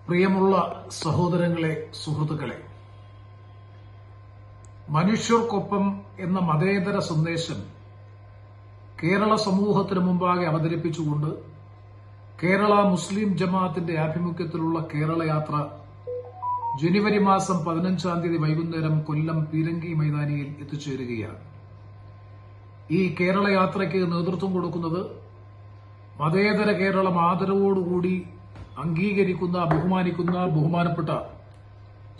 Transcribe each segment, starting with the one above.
പ്രിയമുള്ള സഹോദരങ്ങളെ, സുഹൃത്തുക്കളെ, മനുഷ്യർക്കൊപ്പം എന്ന മതേതര സന്ദേശം കേരള സമൂഹത്തിന് മുമ്പാകെ അവതരിപ്പിച്ചുകൊണ്ട് കേരള മുസ്ലിം ജമാഅത്തിന്റെ ആഭിമുഖ്യത്തിലുള്ള കേരള യാത്ര ജനുവരി മാസം 15-ാം തീയതി വൈകുന്നേരം കൊല്ലം പീരങ്കി മൈതാനിയിൽ എത്തിച്ചേരുകയാണ്. ഈ കേരള യാത്രയ്ക്ക് നേതൃത്വം കൊടുക്കുന്നത് മതേതര കേരളം ആദരവോടുകൂടി അംഗീകരിക്കുന്ന, ബഹുമാനപ്പെട്ട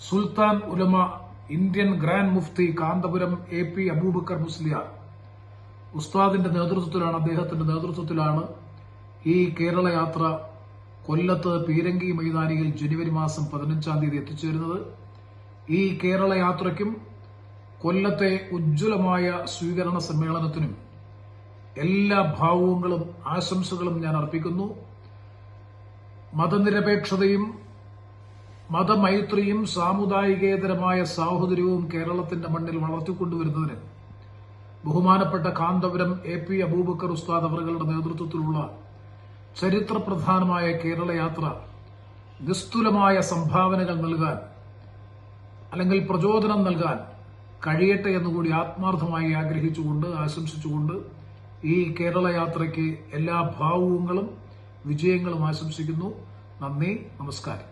Sultan Ulama Indian grand mufti Kanthapuram AP Aboobacker Musliyar ഉസ്താദിന്റെ നേതൃത്വത്തിലാണ്, അദ്ദേഹത്തിന്റെ നേതൃത്വത്തിലാണ് ഈ കേരള യാത്ര കൊല്ലത്ത് പീരങ്കി മൈതാനിയിൽ ജനുവരി മാസം 15-ാം തീയതി എത്തിച്ചേരുന്നത്. ഈ കേരള യാത്രയ്ക്കും കൊല്ലത്തെ ഉജ്ജ്വലമായ സ്വീകരണ സമ്മേളനത്തിനും എല്ലാ ഭാവുകങ്ങളും ആശംസകളും ഞാൻ അർപ്പിക്കുന്നു. മതനിരപേക്ഷതയും മതമൈത്രിയും സാമുദായികേതരമായ സാഹോദര്യവും കേരളത്തിന്റെ മണ്ണിൽ വളർത്തിക്കൊണ്ടുവരുന്നതിന് ബഹുമാനപ്പെട്ട കാന്തപുരം AP അബൂബക്കർ ഉസ്താദ് അവരുടെ നേതൃത്വത്തിലുള്ള ചരിത്രപ്രധാനമായ കേരള യാത്ര നിസ്തുലമായ സംഭാവനകൾ നൽകാൻ, അല്ലെങ്കിൽ പ്രചോദനം നൽകാൻ കഴിയട്ടെ എന്നുകൂടി ആത്മാർത്ഥമായി ആഗ്രഹിച്ചുകൊണ്ട്, ആശംസിച്ചുകൊണ്ട് ഈ കേരള യാത്രയ്ക്ക് എല്ലാ ഭാവുകങ്ങളും വിജയങ്ങളും ആശംസിക്കുന്നു. നന്ദി, നമസ്കാരം.